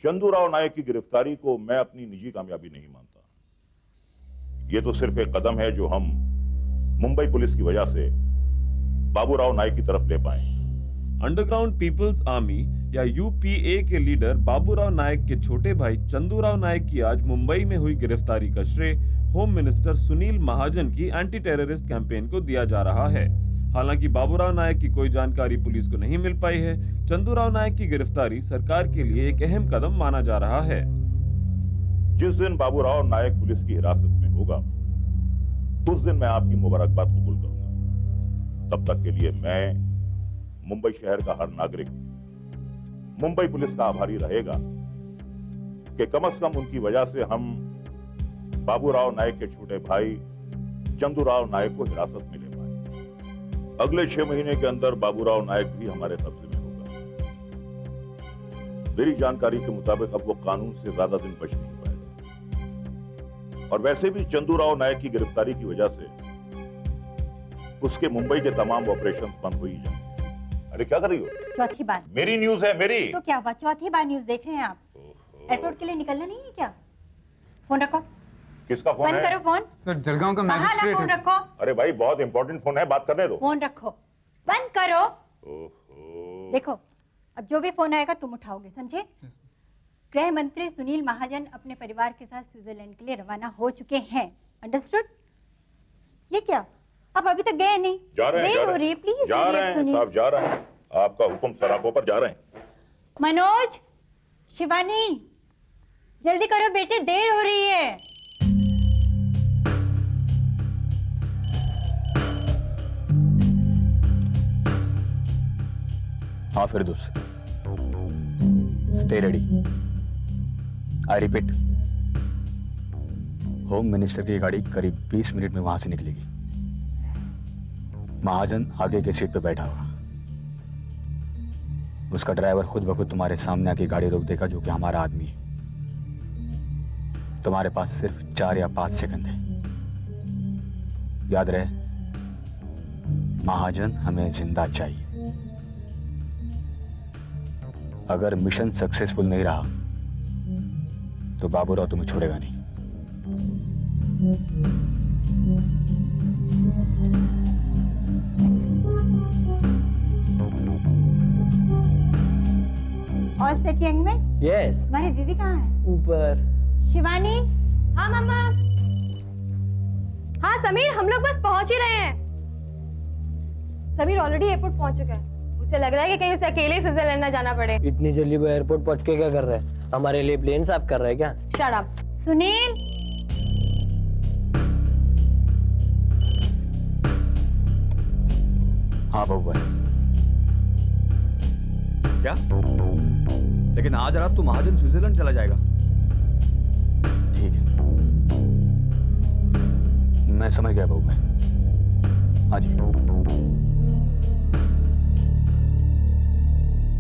चंदूराव नायक की गिरफ्तारी को मैं अपनी निजी कामयाबी नहीं मानता। यह तो सिर्फ एक कदम है जो हम मुंबई पुलिस की वजह से बाबूराव नायक की तरफ ले पाए। अंडरग्राउंड पीपल्स आर्मी या यूपीए के लीडर बाबूराव नायक के छोटे भाई चंदूराव नायक की आज मुंबई में हुई गिरफ्तारी का श्रेय होम मिनिस्टर सुनील महाजन की एंटी टेररिस्ट कैंपेन को दिया जा रहा है। हालांकि बाबूराव नायक की कोई जानकारी पुलिस को नहीं मिल पाई है। चंदूराव नायक की गिरफ्तारी सरकार के लिए एक अहम कदम माना जा रहा है। जिस दिन बाबूराव नायक पुलिस की हिरासत में होगा उस दिन मैं आपकी मुबारकबाद कबूल करूंगा। तब तक के लिए मैं मुंबई शहर का हर नागरिक मुंबई पुलिस का आभारी रहेगा कि कम से कम उनकी वजह से हम बाबूराव नायक के छोटे भाई चंदूराव नायक को हिरासत में ले पाए। अगले 6 महीने के अंदर बाबूराव नायक भी हमारे कब्जे में होगा। मेरी जानकारी के मुताबिक अब वो कानून से ज्यादा दिन बच नहीं पाएगा। और वैसे भी चंदूराव नायक की गिरफ्तारी की वजह से उसके मुंबई के तमाम ऑपरेशन बंद हो ही जाएंगे। अरे क्या कर रही हो? चौथी बार मेरी न्यूज है मेरी। तो क्या हुआ? चौथी बार न्यूज देख रहे हैं आप? एयरपोर्ट के लिए निकलना नहीं है क्या? फोन रखो। किसका फोन है? बंद करो फोन। सर जलगांव का मैजिस्ट्रेट मैजिस्ट्रेट है। फोन रखो। अरे भाई बहुत इंपॉर्टेंट फोन है, बात करने दो। फोन रखो, बंद करो। ओहो। देखो अब जो भी फोन आएगा तुम उठाओगे, समझे? गृह मंत्री सुनील महाजन अपने परिवार के साथ स्विट्जरलैंड के लिए रवाना हो चुके हैं। अंडरस्टूड? ये क्या, आप अभी तक गए नहीं? जा रहे हैं, देर हो रही है, प्लीज जा रहे हैं साहब, जा रहे हैं। आपका हुक्म सराखों पर जा रहे हैं। मनोज, शिवानी, जल्दी करो बेटे, देर हो रही है। हाँ Firdaus, stay ready. I repeat, home minister की गाड़ी करीब 20 मिनट में वहां से निकलेगी। महाजन आगे के सीट पे बैठा हुआ, उसका ड्राइवर खुद ब खुद तुम्हारे सामने आके गाड़ी रोक देगा, जो कि हमारा आदमी है। तुम्हारे पास सिर्फ 4 या 5 सेकंड है। याद रहे, महाजन हमें जिंदा चाहिए। अगर मिशन सक्सेसफुल नहीं रहा तो बाबूराव तुम्हें छोड़ेगा नहीं। और सेट यंग में? यस। तुम्हारी दीदी कहाँ है? ऊपर। शिवानी? हाँ मम्मा। हाँ समीर, हम लोग बस पहुंच ही रहे हैं। समीर ऑलरेडी एयरपोर्ट पहुंच चुका है। उसे लग रहा है कि कहीं उसे अकेले स्विट्जरलैंड ना जाना पड़े। इतनी जल्दी वो एयरपोर्ट पहुंच के क्या कर रहा है? हमारे लिए प्लेन साफ कर रहा है क्या? Shut up. सुनील, हाँ बबू भाई। क्या? लेकिन आज रात तो महाजन स्विट्जरलैंड चला जाएगा। ठीक है, मैं समझ गया बबू भाई। हाँ जी,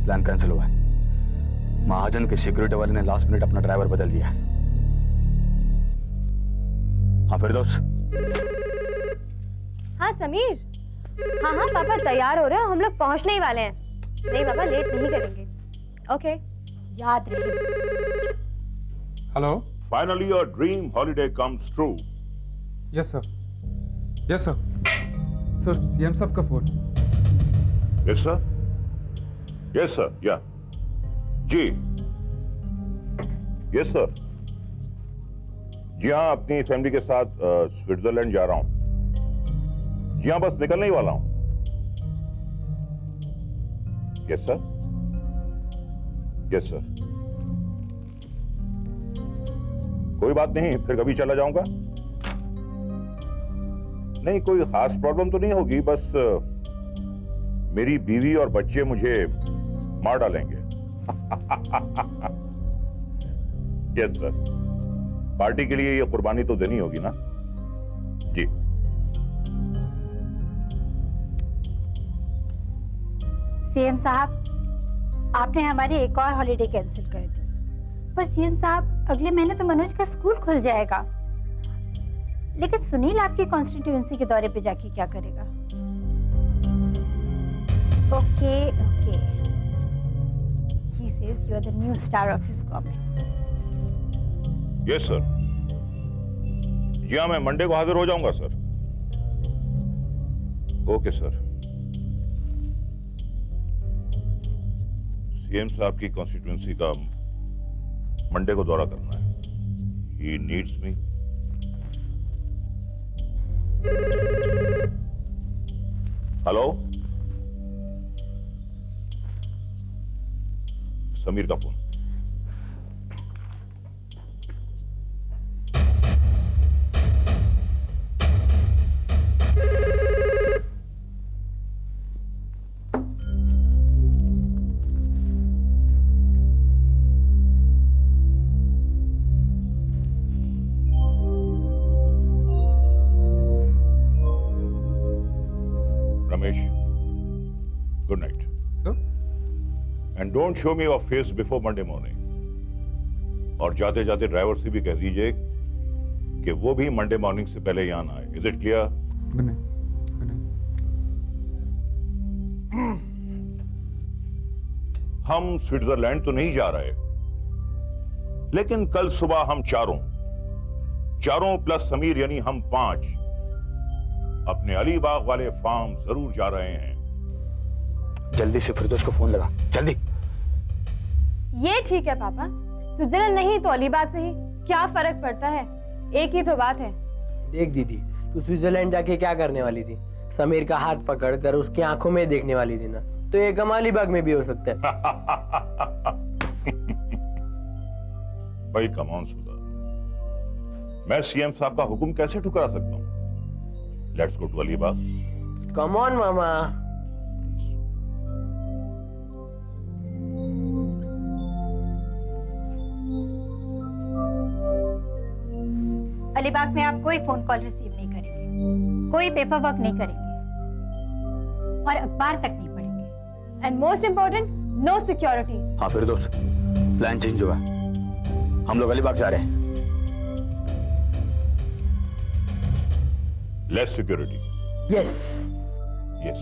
प्लान कैंसिल हुआ है। महाजन के सिक्योरिटी वाले ने लास्ट मिनट अपना ड्राइवर बदल दिया है। हाँ फिरदौस। हाँ समीर। हाँ हाँ पापा तैयार हो रहे हो, हम लोग पहुंचने ही वाले हैं। नहीं पापा, लेट नहीं करेंगे। ओके, याद रहे। Hello. Finally your dream holiday comes true. Yes sir, yes sir. Sir CM साहब का phone. Yes sir, yes sir, या जी, यस सर। जी हाँ, अपनी फैमिली के साथ स्विट्जरलैंड जा रहा हूं। जी हाँ, बस निकलने ही वाला हूं। Yes sir, yes sir. कोई बात नहीं, फिर कभी चला जाऊंगा। नहीं, कोई खास प्रॉब्लम तो नहीं होगी, बस मेरी बीवी और बच्चे मुझे मार डालेंगे। यस सर, पार्टी के लिए ये कुर्बानी तो देनी होगी ना। जी सीएम साहब, आपने हमारी एक और हॉलिडे कैंसिल कर दी। पर सीएम साहब, अगले महीने तो मनोज का स्कूल खुल जाएगा। लेकिन सुनील आपकी कॉन्स्टिट्यूएंसी के दौरे पे जाके क्या करेगा? Okay okay, he says you are the new star of his government. Yes sir. जी हाँ, मैं मंडे को हाजिर हो जाऊंगा सर। Okay sir. सीएम साहब की कॉन्स्टिट्यूएंसी का मंडे को दौरा करना है। He needs me. Hello, Sameer का phone. Ramesh, good night. Sir and don't show me your face before Monday morning. और जाते जाते ड्राइवर से भी कह दीजिए कि वो भी मंडे मॉर्निंग से पहले यहां ना आए। Is it clear? Good night. Good night. हम स्विट्जरलैंड तो नहीं जा रहे, लेकिन कल सुबह हम चारों प्लस समीर यानी हम 5 अपने अलीबाग वाले फार्म जरूर जा रहे हैं। जल्दी से फिरदौस को फोन लगा, जल्दी। ये ठीक है पापा, स्विट्जरलैंड नहीं तो अलीबाग से ही क्या फर्क पड़ता है, एक ही तो बात है। देख दीदी, तू स्विट्जरलैंड जाके क्या करने वाली थी? समीर का हाथ पकड़कर उसकी आंखों में देखने वाली थी ना, तो ये काम अलीबाग में भी हो सकता है। भाई कमॉन सुधा, मैं सीएम साहब का हुक्म कैसे ठुकरा सकता हूं? Let's go to Alibag. Come on मामा। अलीबाग में आप कोई फोन कॉल रिसीव नहीं करेंगे, कोई पेपर वर्क नहीं करेंगे और अखबार तक नहीं पढ़ेंगे। And most important, no security. हाँ फिरदौस, प्लान चेंज हुआ, हम लोग अलीबाग जा रहे हैं। Less security. यस। यस।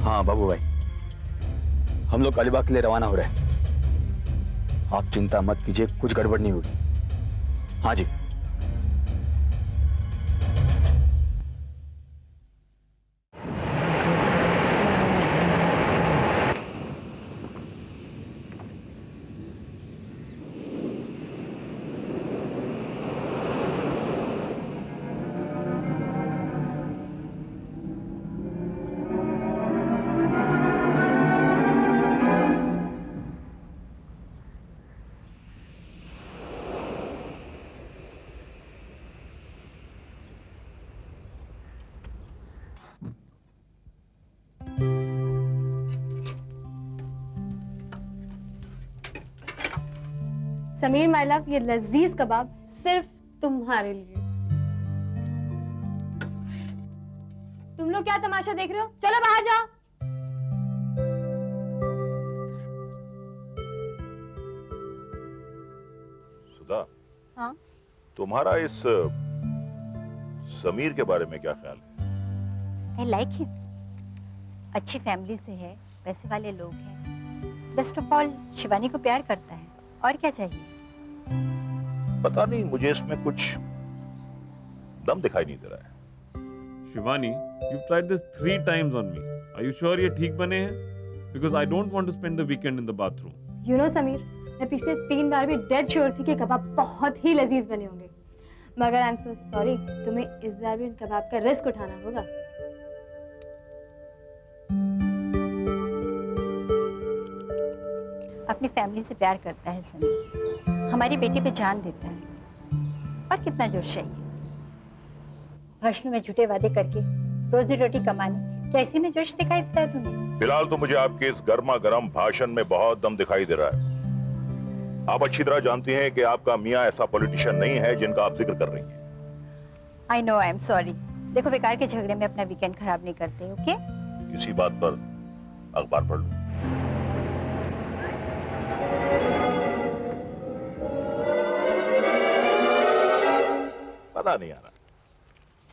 हाँ बाबू भाई, हम लोग अलीबाग के लिए रवाना हो रहे हैं। आप चिंता मत कीजिए, कुछ गड़बड़ नहीं होगी। हाँ जी। समीर माय लव, ये लजीज कबाब सिर्फ तुम्हारे लिए। तुम लोग क्या तमाशा देख रहे हो? चलो बाहर जाओ। सुधा, हाँ, तुम्हारा इस समीर के बारे में क्या ख्याल है? I like him. अच्छी फैमिली से है, पैसे वाले लोग हैं। बेस्ट ऑफ ऑल शिवानी को प्यार करता है, और क्या चाहिए? पता नहीं, मुझे इसमें कुछ दम दिखाई नहीं दे रहा है। Shivani, you've tried this 3 times on me. Are you sure ये ठीक बने हैं? Because I don't want to spend the weekend in the bathroom. You know Sameer, मैं पिछले 3 बार भी डेड श्योर थी कि कबाब बहुत ही लजीज बने होंगे, मगर आई एम सो सॉरी, तुम्हें इस बार भी इन कबाब का रिस्क उठाना होगा। अपनी फैमिली से प्यार करता है समीर, हमारी बेटी पे जान देता है, और कितना जोश चाहिए? भाषणों में झूठे वादे करके रोजी रोटी कमाने, क्या इसी में जोश दिखाई देता है तुम्हें? फिलहाल तो मुझे आपके इस गर्मा गर्म भाषण में बहुत दम दिखाई दे रहा है। आप अच्छी तरह जानती हैं कि आपका मियां ऐसा पॉलिटिशियन नहीं है जिनका आप जिक्र कर रही हैं। I know, I am sorry. देखो, बेकार के झगड़े में अपना वीकेंड खराब नहीं करते, ओके? इसी बात पर अखबार पढ़ लूं। पता नहीं आ रहा।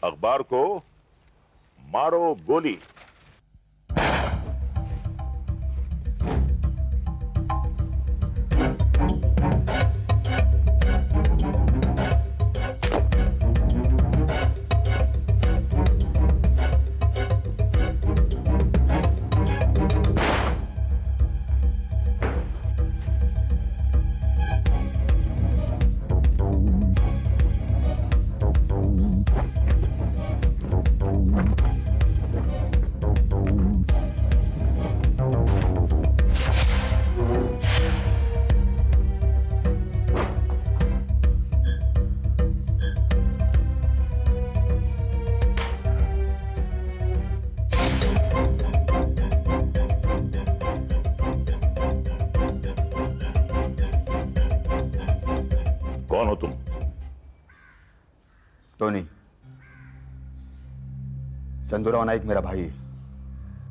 अखबार को मारो गोली। तो नहीं, चंदूराव नाइक मेरा भाई है।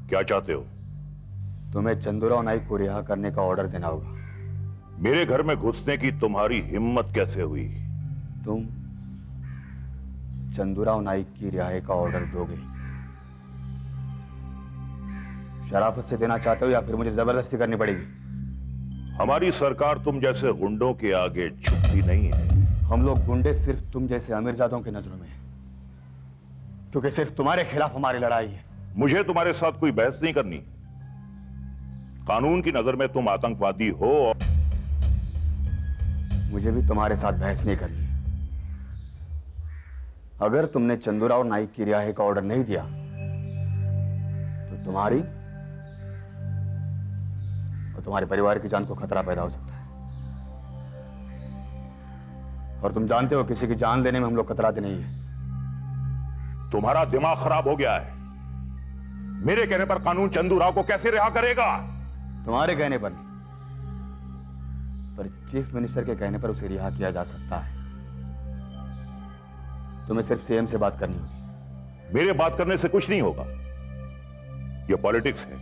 क्या चाहते हो? तुम्हें चंदूराव नाइक को रिहा करने का ऑर्डर देना होगा। मेरे घर में घुसने की तुम्हारी हिम्मत कैसे हुई? तुम चंदूराव नाइक की रिहाई का ऑर्डर दोगे? शराफत से देना चाहते हो या फिर मुझे जबरदस्ती करनी पड़ेगी? हमारी सरकार तुम जैसे गुंडों के आगे झुकती नहीं है। हम लोग गुंडे सिर्फ तुम जैसे अमीरजादों की नजरों में हैं, क्योंकि सिर्फ तुम्हारे खिलाफ हमारी लड़ाई है। मुझे तुम्हारे साथ कोई बहस नहीं करनी। कानून की नजर में तुम आतंकवादी हो और मुझे भी तुम्हारे साथ बहस नहीं करनी है। अगर तुमने चंदूराव नाइक की रिहाई का ऑर्डर नहीं दिया तो तुम्हारी और तुम्हारे परिवार की जान को खतरा पैदा हो सकता है। और तुम जानते हो किसी की जान लेने में हम लोग कतराते नहीं है। तुम्हारा दिमाग खराब हो गया है। मेरे कहने पर कानून चंदूराव को कैसे रिहा करेगा? तुम्हारे कहने पर नहीं, पर चीफ मिनिस्टर के कहने पर उसे रिहा किया जा सकता है। तुम्हें सिर्फ सीएम से बात करनी होगी। मेरे बात करने से कुछ नहीं होगा। यह पॉलिटिक्स है।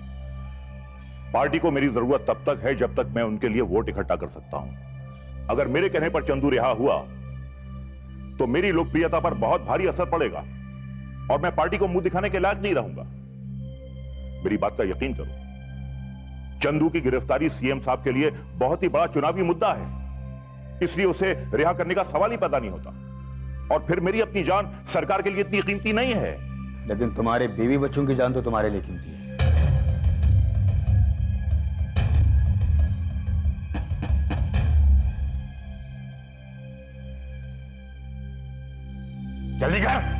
पार्टी को मेरी जरूरत तब तक है जब तक मैं उनके लिए वोट इकट्ठा कर सकता हूं। अगर मेरे कहने पर चंदू रिहा हुआ तो मेरी लोकप्रियता पर बहुत भारी असर पड़ेगा और मैं पार्टी को मुंह दिखाने के लायक नहीं रहूंगा। मेरी बात का यकीन करो, चंदू की गिरफ्तारी सीएम साहब के लिए बहुत ही बड़ा चुनावी मुद्दा है, इसलिए उसे रिहा करने का सवाल ही पैदा नहीं होता। और फिर मेरी अपनी जान सरकार के लिए इतनी कीमती नहीं है। लेकिन तुम्हारे बीवी बच्चों की जान तो तुम्हारे लिए कीमती है। जल्दी कर।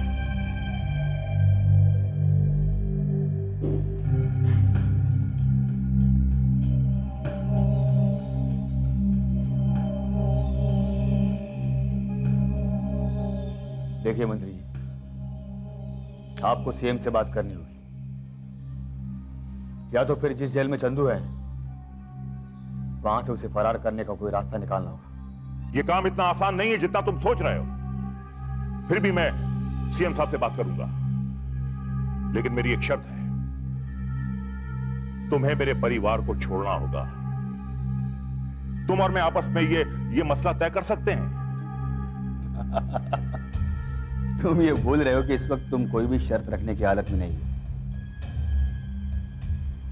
देखिए मंत्री जी, आपको सीएम से बात करनी होगी, या तो फिर जिस जेल में चंदू है वहां से उसे फरार करने का कोई रास्ता निकालना होगा। यह काम इतना आसान नहीं है जितना तुम सोच रहे हो। फिर भी मैं सीएम साहब से बात करूंगा, लेकिन मेरी एक शर्त है, तुम्हें मेरे परिवार को छोड़ना होगा। तुम और मैं आपस में ये मसला तय कर सकते हैं। तुम ये भूल रहे हो कि इस वक्त तुम कोई भी शर्त रखने की हालत में नहीं हो।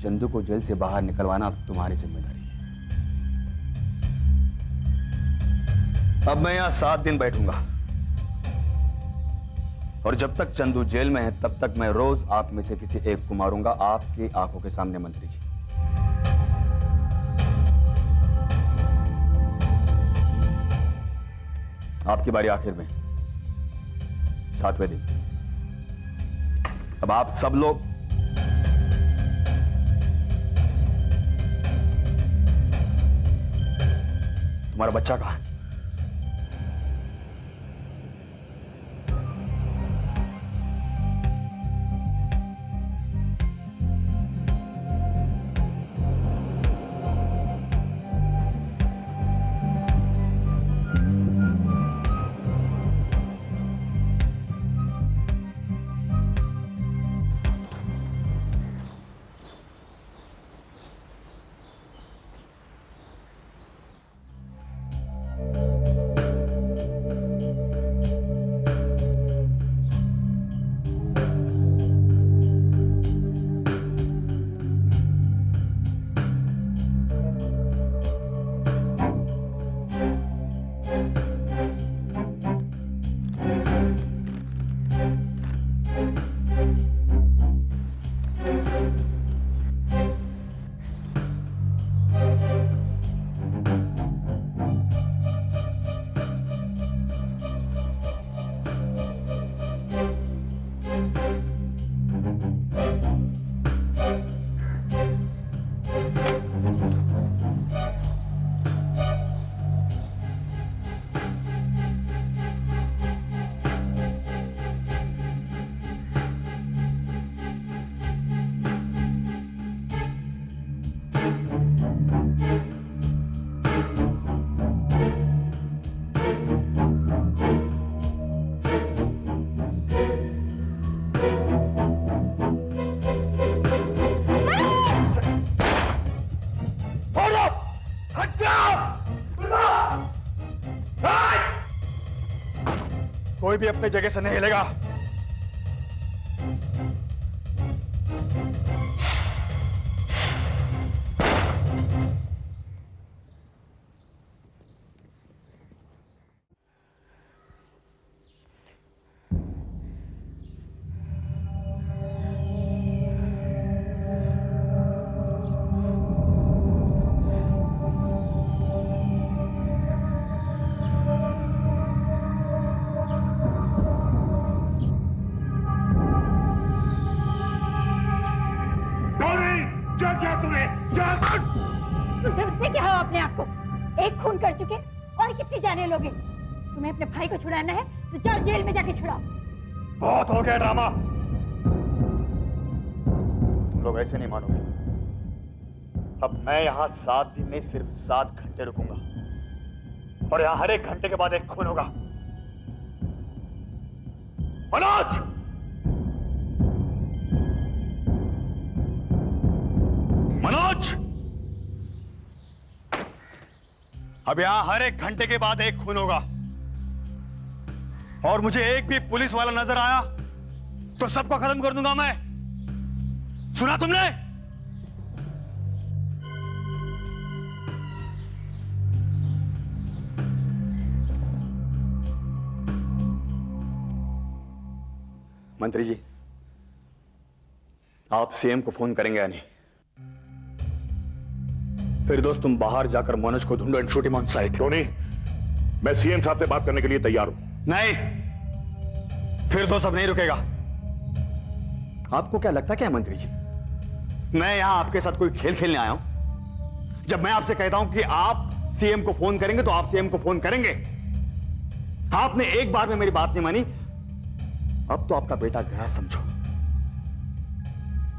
चंदू को जेल से बाहर निकलवाना अब तुम्हारी जिम्मेदारी है। अब मैं यहां 7 दिन बैठूंगा और जब तक चंदू जेल में है तब तक मैं रोज आप में से किसी एक को मारूंगा, आपकी आंखों के सामने मंत्री जी। आपकी बारी आखिर में, 7वें दिन। अब आप सब लोग तुम्हारा बच्चा कहां है? कोई भी अपने जगह से नहीं हिलेगा। तुम समझते क्या हो अपने आप को? एक खून कर चुके और कितनी जाने लोगे? तुम्हें अपने भाई को छुड़ाना है तो जाओ जेल में जाके छुड़ाओ। बहुत हो गया ड्रामा। तुम लोग ऐसे नहीं मानोगे। अब मैं यहां 7 दिन नहीं सिर्फ 7 घंटे रुकूंगा और यहां हर एक घंटे के बाद एक खून होगा। मनोज! मनोज! अब यहां हर एक घंटे के बाद एक खून होगा और मुझे एक भी पुलिस वाला नजर आया तो सबको खत्म कर दूंगा मैं। सुना तुमने? मंत्री जी, आप सीएम को फोन करेंगे या नहीं? फिर दोस्त तुम बाहर जाकर मनोज को ढूंढो and shoot him on site. Tony, मैं सीएम साहब से बात करने के लिए तैयार हूं। नहीं, फिर तो सब नहीं रुकेगा। आपको क्या लगता क्या मंत्री जी, मैं यहां आपके साथ कोई खेल खेलने आया हूं? जब मैं आपसे कहता हूं कि आप सीएम को फोन करेंगे तो आप सीएम को फोन करेंगे। आपने एक बार में मेरी बात नहीं मानी, अब तो आपका बेटा गया समझो।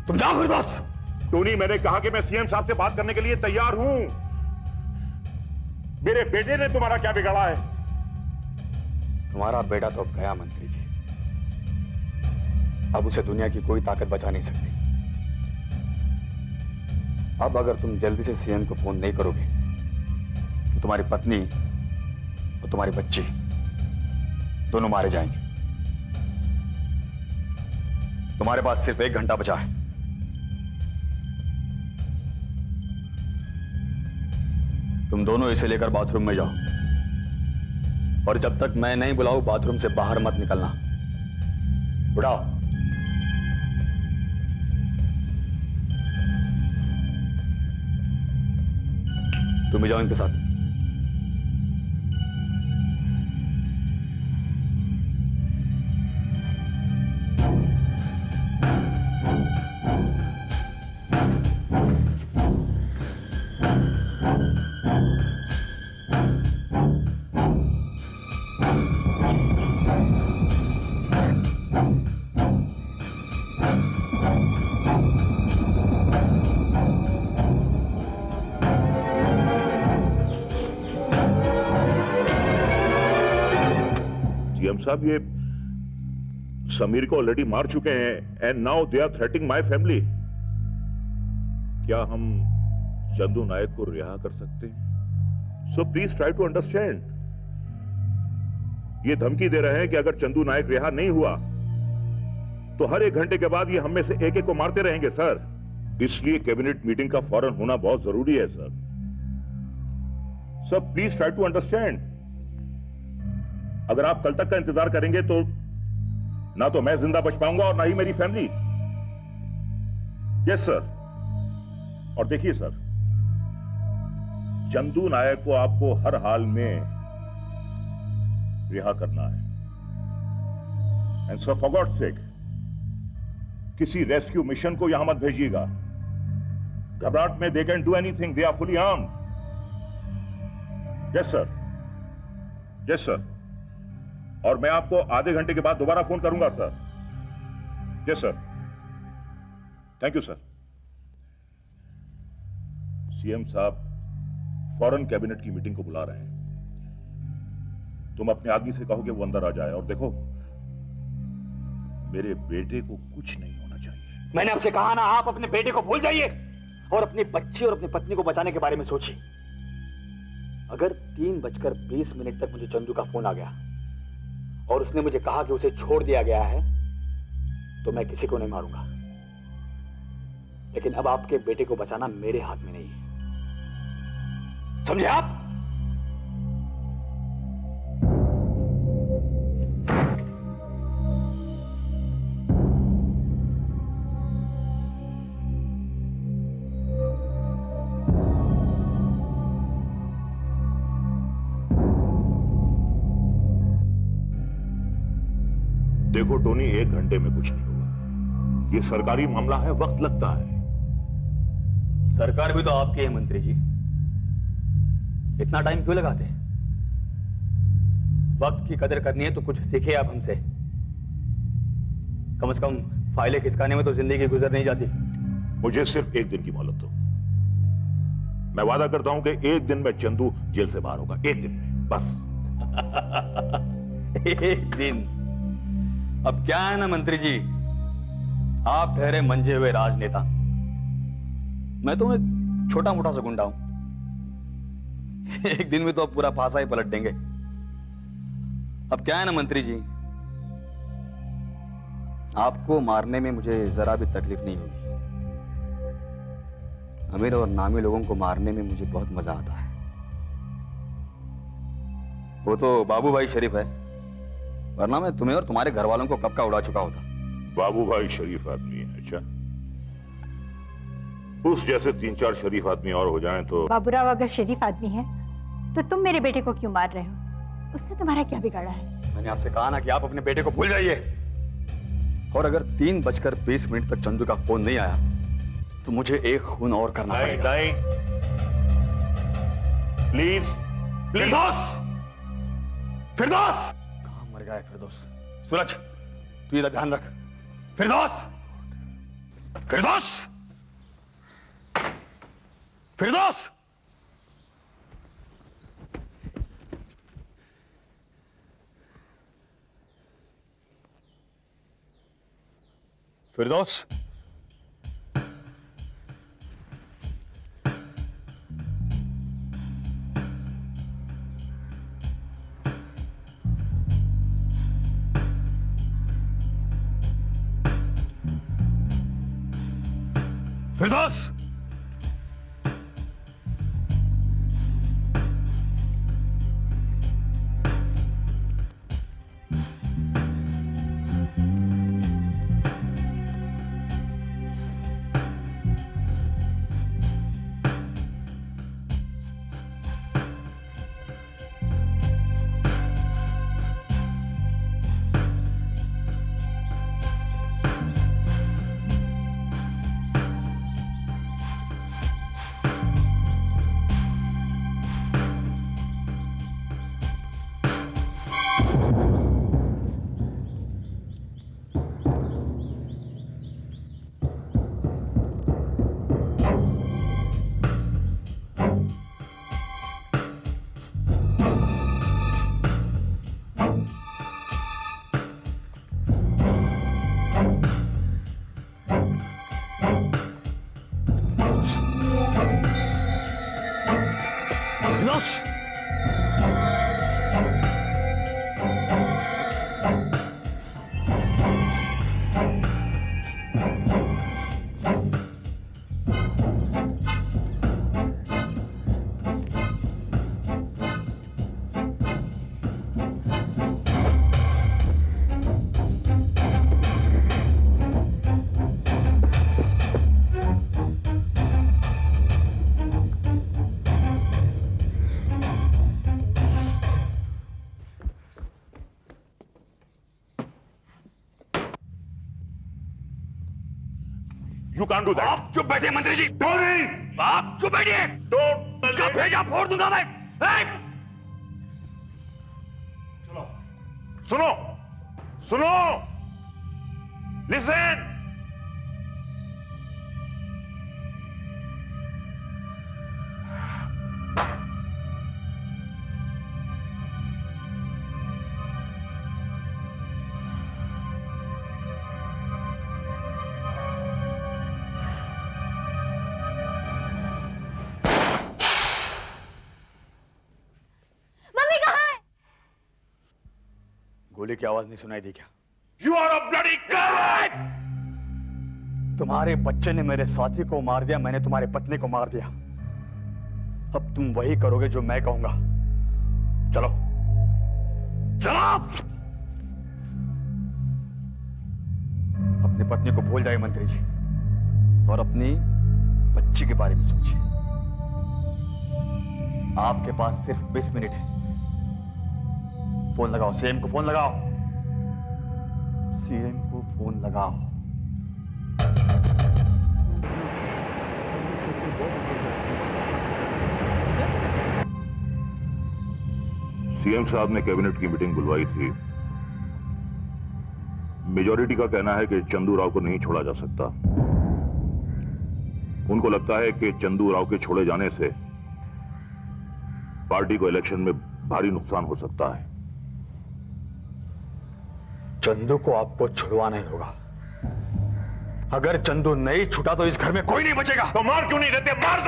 तुम जाओ फिर दोस्त। टोनी, मैंने कहा कि मैं सीएम साहब से बात करने के लिए तैयार हूं। मेरे बेटे ने तुम्हारा क्या बिगाड़ा है? तुम्हारा बेटा तो अब गया मंत्री जी, अब उसे दुनिया की कोई ताकत बचा नहीं सकती। अब अगर तुम जल्दी से सीएम को फोन नहीं करोगे तो तुम्हारी पत्नी और तुम्हारी बच्ची दोनों मारे जाएंगे। तुम्हारे पास सिर्फ 1 घंटा बचा है। तुम दोनों इसे लेकर बाथरूम में जाओ और जब तक मैं नहीं बुलाऊं बाथरूम से बाहर मत निकलना। उठाओ। तुम भी जाओ इनके साथ। सीएम साहब, ये समीर को ऑलरेडी मार चुके हैं and now they are threatening my family. क्या हम चंदू नायक को रिहा कर सकते हैं? So please try to understand. ये धमकी दे रहे हैं कि अगर चंदू नायक रिहा नहीं हुआ तो हर 1 घंटे के बाद ये हम में से एक को मारते रहेंगे सर। इसलिए कैबिनेट मीटिंग का फौरन होना बहुत जरूरी है sir. Sir please try to understand. अगर आप कल तक का इंतजार करेंगे तो ना तो मैं जिंदा बच पाऊंगा और ना ही मेरी फैमिली। Yes sir. और देखिए सर, चंदू नायक को आपको हर हाल में रिहा करना है। And sir, for God sake, किसी रेस्क्यू मिशन को यहां मत भेजिएगा। घबराहट में they can do anything, they are fully armed. Yes sir, yes sir. और मैं आपको आधे घंटे के बाद दोबारा फोन करूंगा sir. Yes sir, thank you sir. CM साहब फौरन कैबिनेट की मीटिंग को बुला रहे हैं। तुम अपने आदमी से कहो कि वो अंदर आ जाए। और देखो, मेरे बेटे को कुछ नहीं होना चाहिए। मैंने आपसे कहा ना, आप अपने बेटे को भूल जाइए और अपनी बच्ची और अपनी पत्नी को बचाने के बारे में सोचिए। अगर 3:20 तक मुझे चंदू का फोन आ गया और उसने मुझे कहा कि उसे छोड़ दिया गया है, तो मैं किसी को नहीं मारूंगा। लेकिन अब आपके बेटे को बचाना मेरे हाथ में नहीं है, समझे आप? देखो टोनी, 1 घंटे में कुछ नहीं होगा। ये सरकारी मामला है, वक्त लगता है। सरकार भी तो आपकी है मंत्री जी, इतना टाइम क्यों लगाते हैं? वक्त की कदर करनी है तो कुछ सीखे आप हमसे। कम से कम फाइलें खिसकाने में तो जिंदगी गुजर नहीं जाती। मुझे सिर्फ 1 दिन की मोहलत दो। मैं वादा करता हूं कि 1 दिन में चंदू जेल से बाहर होगा। 1 दिन में बस। 1 दिन? अब क्या है ना मंत्री जी, आप ठहरे मंजे हुए राजनेता, मैं तो एक छोटा मोटा सा गुंडा हूं। 1 दिन में तो अब पूरा पासा ही पलट देंगे। अब क्या है ना मंत्री जी, आपको मारने में मुझे जरा भी तकलीफ नहीं होगी। अमीर और नामी लोगों को मारने में मुझे बहुत मजा आता है। वो तो बाबू भाई शरीफ है, वरना मैं तुम्हें और तुम्हारे घर वालों को कब का उड़ा चुका होता। बाबू भाई शरीफ आदमी है? अच्छा, उस जैसे 3-4 शरीफ आदमी और हो जाएं तो। बाबूराव अगर शरीफ आदमी है तो तुम मेरे बेटे को क्यों मार रहे हो? उसने तुम्हारा क्या बिगाड़ा है? मैंने आपसे कहा ना कि आप अपने बेटे को भूल जाइए। और अगर 3:20 तक चंदू का फोन नहीं आया तो मुझे एक खून और करना पड़ेगा। नहीं, प्लीज फिरदौस! फिरदौस! कहां मर गया है फिरदौस? सूरज, तू इधर ध्यान रख। फिरदौस! फिरदौस! फिरदौस! फिरदौस! फिरदौस! फिरदौस! You can't do that. आप चुप बैठिए मंत्री जी। टोनी! आप चुप बैठिए। Don't का भेजा फोड़ दूंगा मैं। सुनो, सुनो, लिसन। गोली की आवाज नहीं सुनाई दी क्या? You are a bloody coward! तुम्हारे बच्चे ने मेरे साथी को मार दिया, मैंने तुम्हारी पत्नी को मार दिया। अब तुम वही करोगे जो मैं कहूंगा। चलो चलो। अपनी पत्नी को भूल जाइए मंत्री जी, और अपनी बच्ची के बारे में सोचिए। आपके पास सिर्फ 20 मिनट है। फोन लगाओ, सीएम को फोन लगाओ, सीएम को फोन लगाओ। सीएम साहब ने कैबिनेट की मीटिंग बुलवाई थी। मेजॉरिटी का कहना है कि चंदू राव को नहीं छोड़ा जा सकता। उनको लगता है कि चंदू राव के छोड़े जाने से पार्टी को इलेक्शन में भारी नुकसान हो सकता है। चंदू को आपको छुड़वाना ही होगा। अगर चंदू नहीं छूटा तो इस घर में कोई नहीं बचेगा। तो मार क्यों नहीं देते? मार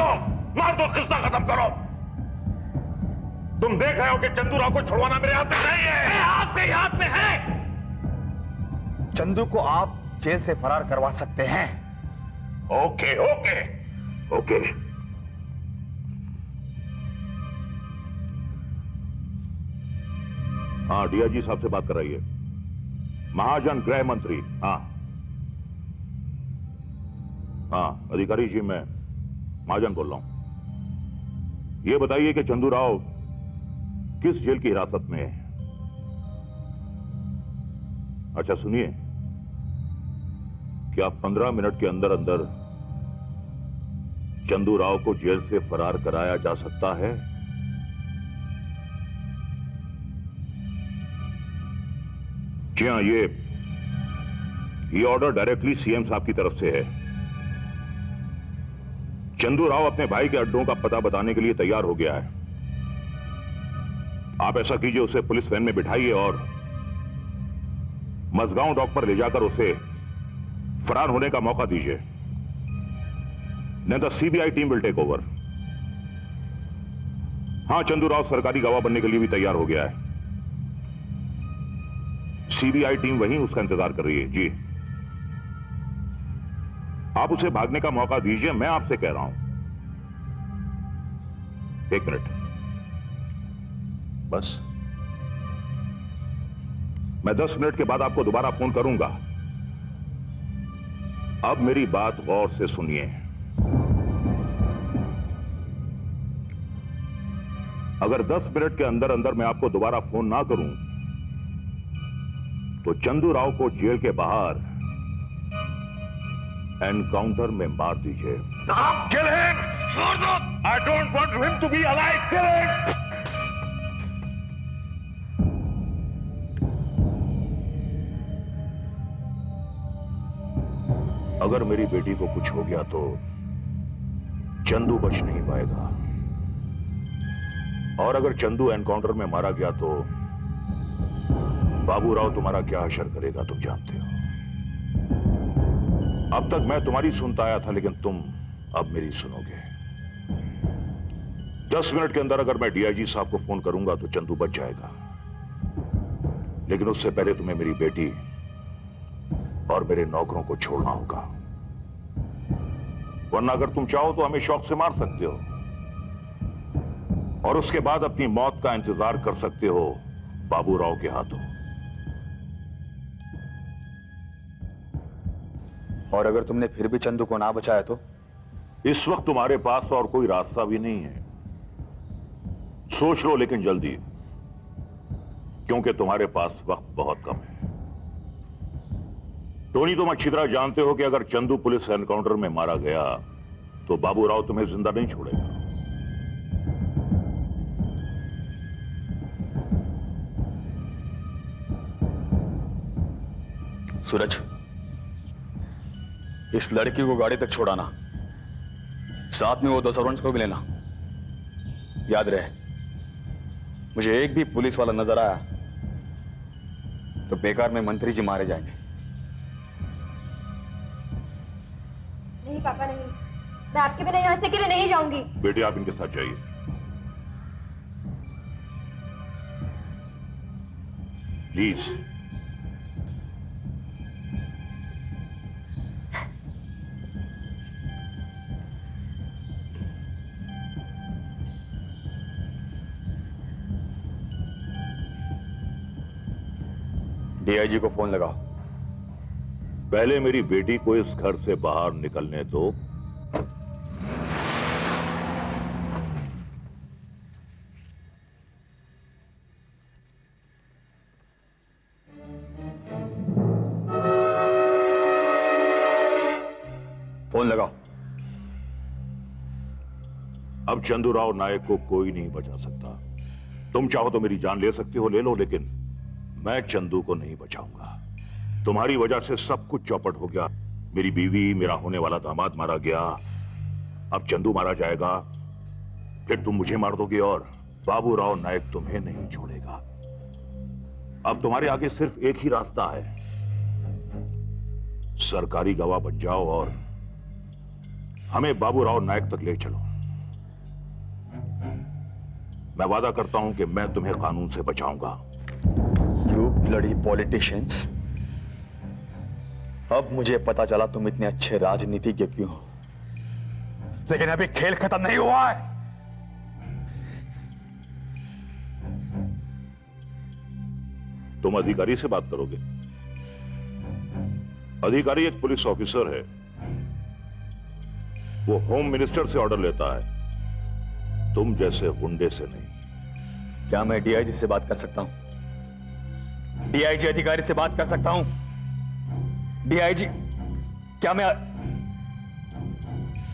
दो, किस्सा खत्म करो। तुम देख रहे हो कि चंदू राव को छुड़वाना मेरे हाथ में नहीं है, आपके हाथ में है। चंदू को आप जेल से फरार करवा सकते हैं। Okay okay okay. हाँ, डीआईजी साहब से बात कराइए। महाजन गृह मंत्री। हाँ हाँ, अधिकारी जी, मैं महाजन बोल रहा हूं। यह बताइए कि चंदू राव किस जेल की हिरासत में है? अच्छा सुनिए, क्या 15 मिनट के अंदर अंदर चंदू राव को जेल से फरार कराया जा सकता है? जी हां, ये ऑर्डर डायरेक्टली सीएम साहब की तरफ से है। चंदू राव अपने भाई के अड्डों का पता बताने के लिए तैयार हो गया है। आप ऐसा कीजिए, उसे पुलिस वैन में बिठाइए और मझगांव डॉक पर ले जाकर उसे फरार होने का मौका दीजिए। नहीं तो CBI team will take over. हां, चंदू राव सरकारी गवाह बनने के लिए भी तैयार हो गया है। सीबीआई टीम वहीं उसका इंतजार कर रही है। जी, आप उसे भागने का मौका दीजिए, मैं आपसे कह रहा हूं। 1 मिनट बस। मैं 10 मिनट के बाद आपको दोबारा फोन करूंगा। अब मेरी बात गौर से सुनिए। अगर 10 मिनट के अंदर अंदर मैं आपको दोबारा फोन ना करूं तो चंदू राव को जेल के बाहर एनकाउंटर में मार दीजिए। Kill him! छोड़ दो! I don't want him to be alive! Kill him! अगर मेरी बेटी को कुछ हो गया तो चंदू बच नहीं पाएगा, और अगर चंदू एनकाउंटर में मारा गया तो बाबू राव तुम्हारा क्या हशर करेगा तुम जानते हो। अब तक मैं तुम्हारी सुनता आया था, लेकिन तुम अब मेरी सुनोगे। 10 मिनट के अंदर अगर मैं डीआईजी साहब को फोन करूंगा तो चंदू बच जाएगा, लेकिन उससे पहले तुम्हें मेरी बेटी और मेरे नौकरों को छोड़ना होगा। वरना अगर तुम चाहो तो हमें शौक से मार सकते हो और उसके बाद अपनी मौत का इंतजार कर सकते हो बाबू राव के हाथों। और अगर तुमने फिर भी चंदू को ना बचाया तो? इस वक्त तुम्हारे पास और कोई रास्ता भी नहीं है। सोच लो, लेकिन जल्दी, क्योंकि तुम्हारे पास वक्त बहुत कम है। टोनी, तुम अच्छी तरह जानते हो कि अगर चंदू पुलिस एनकाउंटर में मारा गया तो बाबू राव तुम्हें जिंदा नहीं छोड़ेगा। सूरज, इस लड़की को गाड़ी तक छोड़ाना, साथ में वो 2 सर्वेंट्स को भी लेना। याद रहे, मुझे एक भी पुलिस वाला नजर आया तो बेकार में मंत्री जी मारे जाएंगे। नहीं पापा, नहीं, मैं आपके बिना यहाँ से अकेले नहीं जाऊंगी। बेटे, आप इनके साथ जाइए। प्लीज। डीआईजी को फोन लगाओ। पहले मेरी बेटी को इस घर से बाहर निकलने दो। फोन लगाओ। अब चंदूराव नायक को कोई नहीं बचा सकता। तुम चाहो तो मेरी जान ले सकते हो, ले लो, लेकिन मैं चंदू को नहीं बचाऊंगा। तुम्हारी वजह से सब कुछ चौपट हो गया। मेरी बीवी, मेरा होने वाला दामाद मारा गया, अब चंदू मारा जाएगा, फिर तुम मुझे मार दोगे और बाबूराव नायक तुम्हें नहीं छोड़ेगा। अब तुम्हारे आगे सिर्फ एक ही रास्ता है, सरकारी गवाह बन जाओ और हमें बाबूराव नायक तक ले चलो। मैं वादा करता हूं कि मैं तुम्हें कानून से बचाऊंगा। You bloody politicians! अब मुझे पता चला तुम इतने अच्छे राजनीतिज्ञ क्यों हो, लेकिन अभी खेल खत्म नहीं हुआ है। तुम अधिकारी से बात करोगे? अधिकारी एक पुलिस ऑफिसर है, वो होम मिनिस्टर से ऑर्डर लेता है, तुम जैसे गुंडे से नहीं। क्या मैं डीआईजी से बात कर सकता हूं? डीआईजी अधिकारी से बात कर सकता हूं? डीआईजी, क्या मैं,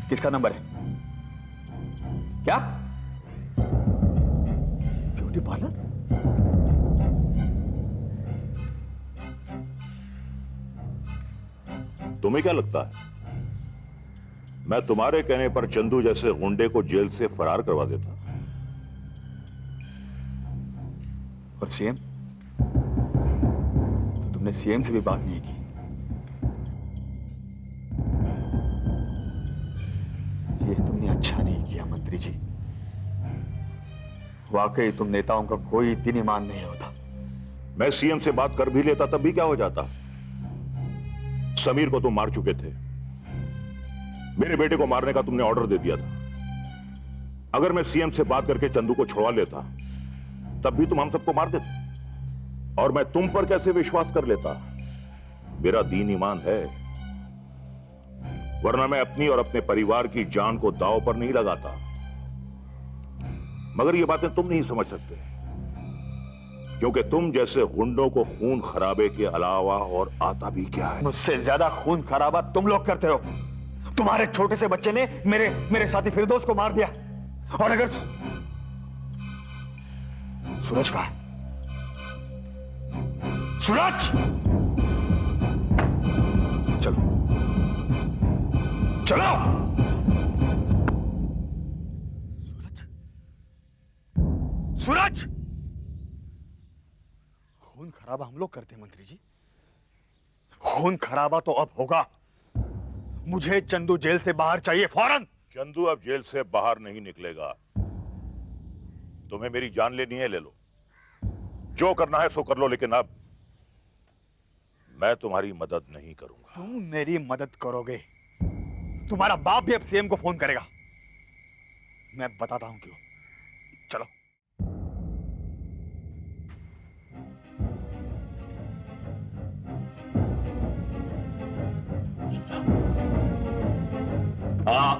किसका नंबर है? क्या ब्यूटी पार्लर? तुम्हें क्या लगता है मैं तुम्हारे कहने पर चंदू जैसे गुंडे को जेल से फरार करवा देता? और सीएम? तो तुमने सीएम से भी बात नहीं की। ये तुमने अच्छा नहीं किया मंत्री जी। वाकई तुम नेताओं का कोई दिन ईमान नहीं होता। मैं सीएम से बात कर भी लेता तब भी क्या हो जाता? समीर को तुम मार चुके थे, मेरे बेटे को मारने का तुमने ऑर्डर दे दिया था। अगर मैं सीएम से बात करके चंदू को छुड़वा लेता तब भी तुम हम सबको मार देते, और मैं तुम पर कैसे विश्वास कर लेता? मेरा दीन ईमान है, वरना मैं अपनी और अपने परिवार की जान को दांव पर नहीं लगाता। मगर ये बातें तुम नहीं समझ सकते, क्योंकि तुम जैसे गुंडों को खून खराबे के अलावा और आता भी क्या है। मुझसे ज्यादा खून खराबा तुम लोग करते हो। तुम्हारे छोटे से बच्चे ने मेरे साथी फिरदौस को मार दिया, और अगर सूरज का, सूरज, चलो चलो। सूरज, सूरज, खून खराबा हम लोग करते हैं मंत्री जी। खून खराबा तो अब होगा। मुझे चंदू जेल से बाहर चाहिए फौरन। चंदू अब जेल से बाहर नहीं निकलेगा। तुम्हें मेरी जान लेनी है, ले लो, जो करना है सो कर लो, लेकिन अब मैं तुम्हारी मदद नहीं करूंगा। तुम मेरी मदद करोगे? तुम्हारा बाप भी अब सीएम को फोन करेगा। मैं बताता हूं क्यों। चलो। हाँ,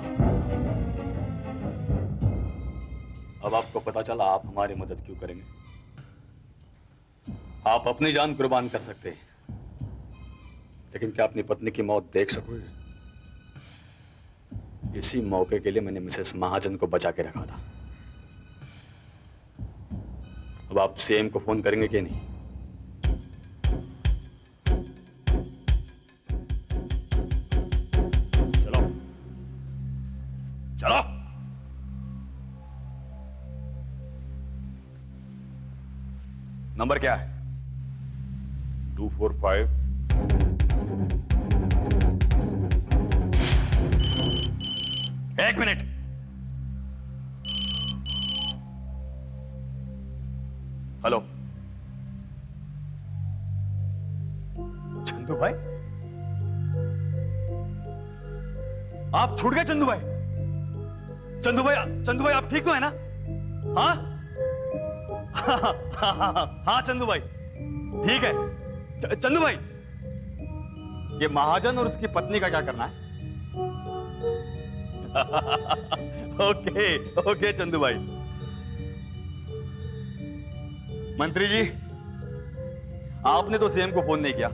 अब आपको पता चला आप हमारी मदद क्यों करेंगे। आप अपनी जान कुर्बान कर सकते हैं, लेकिन क्या अपनी पत्नी की मौत देख सकोगे? इसी मौके के लिए मैंने मिसेस महाजन को बचा के रखा था। अब आप सीएम को फोन करेंगे कि नहीं? चलो चलो। नंबर क्या है? 245। एक मिनट। हेलो, चंदू भाई, आप छूट गए चंदू भाई। चंदू भाई आप ठीक तो है ना? हाँ हाँ चंदू भाई ठीक है। चंदू भाई, ये महाजन और उसकी पत्नी का क्या करना है? ओके ओके चंदू भाई। मंत्री जी, आपने तो सीएम को फोन नहीं किया,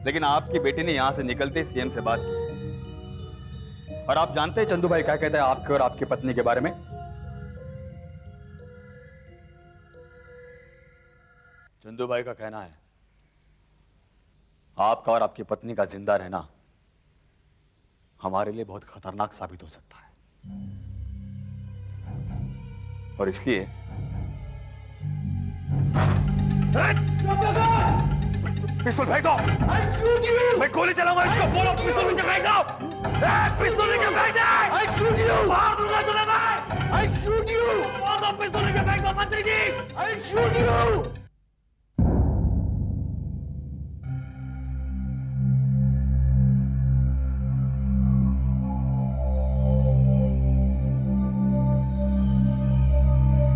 लेकिन आपकी बेटी ने यहां से निकलते सीएम से बात की। और आप जानते हैं चंदू भाई क्या कहता है आपके और आपकी पत्नी के बारे में? चंदू भाई का कहना है आपका और आपकी पत्नी का जिंदा रहना हमारे लिए बहुत खतरनाक साबित हो सकता है, और इसलिए पिस्तौल फेंक दो। मैं गोली चलाऊंगा इसको, बोलो पिस्तौल नीचे फेंक दो। पिस्तौल नीचे फेंक दे। I shoot you। मार दूंगा तुम्हें मैं। I shoot you। मार दो, पिस्तौल नीचे फेंक दो मंत्री जी। I shoot you।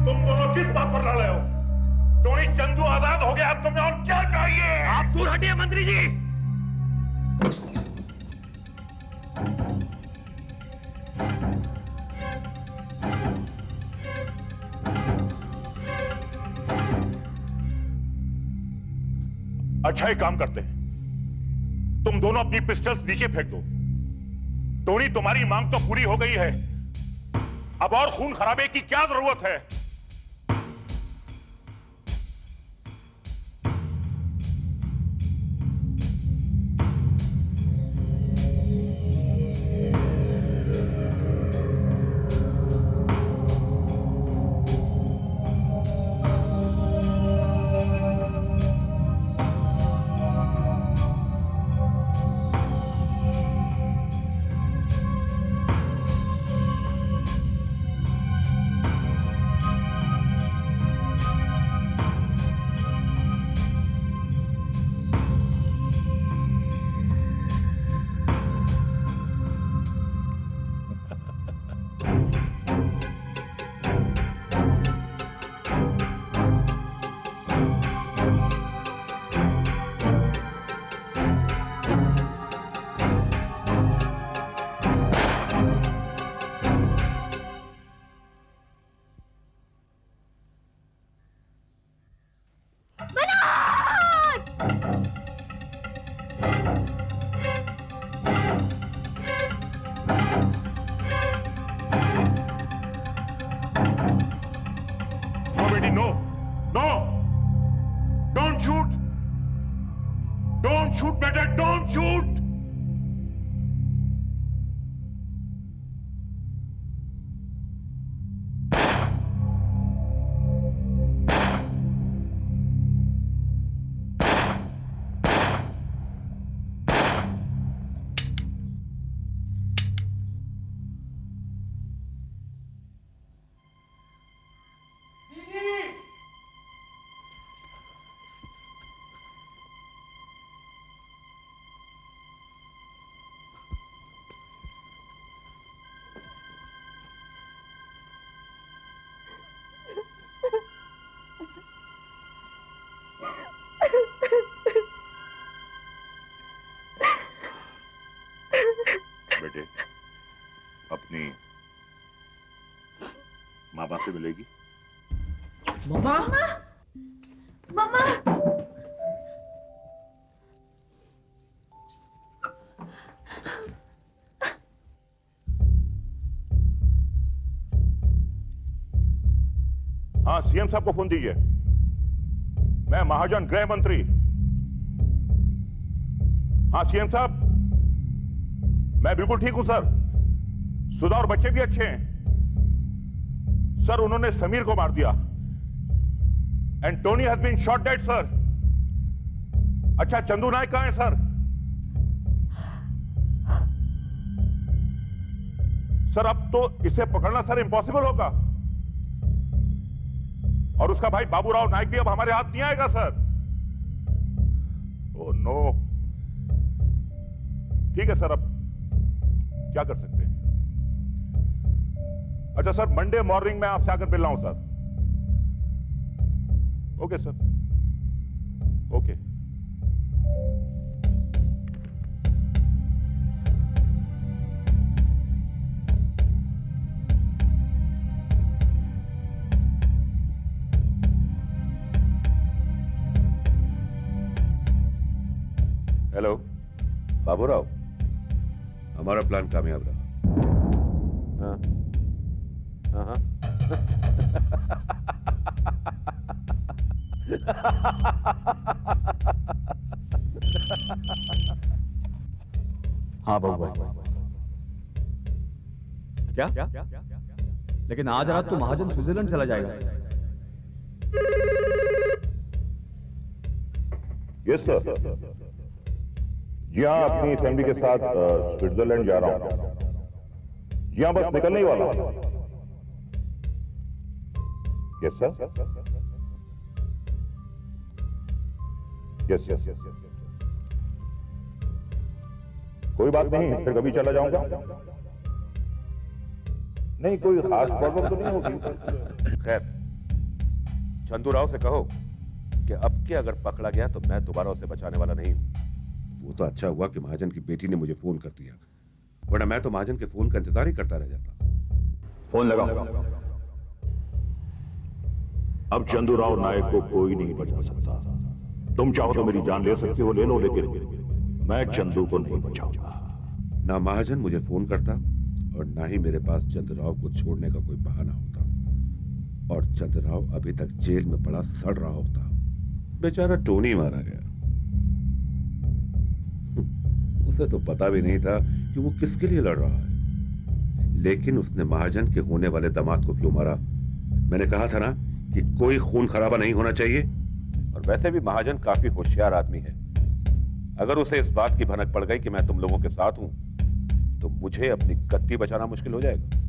तुम दोनों किस बात पर लड़ रहे हो? टोनी चंदू आजाद हो गया, अब तुम्हें और क्या चाहिए? आप दूर हटिए मंत्री जी। अच्छा ही काम करते हैं, तुम दोनों अपनी पिस्टल्स नीचे फेंक दो। टोनी, तुम्हारी मांग तो पूरी हो गई है, अब और खून खराबे की क्या जरूरत है? No, no, don't shoot. Don't shoot, better don't shoot. बेटे, अपनी मामा से मिलेगी। मामा, मामा, हाँ, सीएम साहब को फोन दीजिए। मैं महाजन गृह मंत्री। हाँ सीएम साहब, मैं बिल्कुल ठीक हूं सर। सुधा और बच्चे भी अच्छे हैं सर। उन्होंने समीर को मार दिया। And Tony has been shot dead sir. अच्छा, चंदू नायक कहां है सर? सर अब तो इसे पकड़ना सर इम्पॉसिबल होगा, और उसका भाई बाबूराव नायक भी अब हमारे हाथ नहीं आएगा सर। Oh no. ठीक है सर, अब क्या कर सकते हैं? अच्छा सर, मंडे मॉर्निंग में आपसे आकर मिल रहा हूं sir. Okay sir, okay. Hello Baburao, हमारा प्लान कामयाब रहा। हाँ हाँ हाँ। हाँ बहू भाई। क्या? लेकिन आज रात तो महाजन स्विट्जरलैंड चला जाएगा। Yes sir. जी हाँ, अपनी फैमिली के साथ स्विट्जरलैंड जा रहा हूं। जी हाँ, बस निकलने ही वाला हूं। Yes sir. Yes yes yes. कोई बात नहीं, फिर कभी चला जाऊंगा। नहीं, कोई खास प्रॉब्लम तो नहीं होगी। खैर, चंदू राव से कहो कि अब के अगर पकड़ा गया तो मैं दोबारा उसे बचाने वाला नहीं हूं। वो तो अच्छा हुआ कि महाजन की बेटी ने मुझे फोन कर दिया, वरना मैं तो महाजन के फोन का इंतजार ही करता रह जाता। फोन लगाओ। अब चंदूराव नायक को कोई नहीं बचा सकता। तुम चाहो तो मेरी जान ले सकते हो, ले लो, लेकिन मैं चंदू को नहीं बचाऊंगा। ना महाजन मुझे फोन करता और ना ही मेरे पास चंद्रराव को छोड़ने का कोई बहाना होता, और चंद्रराव अभी तक जेल में पड़ा सड़ रहा होता। बेचारा टोनी मारा गया। उसे तो पता भी नहीं था कि वो किसके लिए लड़ रहा है, लेकिन उसने महाजन के होने वाले दामाद को क्यों मारा? मैंने कहा था ना कि कोई खून खराबा नहीं होना चाहिए। और वैसे भी महाजन काफी होशियार आदमी है। अगर उसे इस बात की भनक पड़ गई कि मैं तुम लोगों के साथ हूं, तो मुझे अपनी गद्दी बचाना मुश्किल हो जाएगा।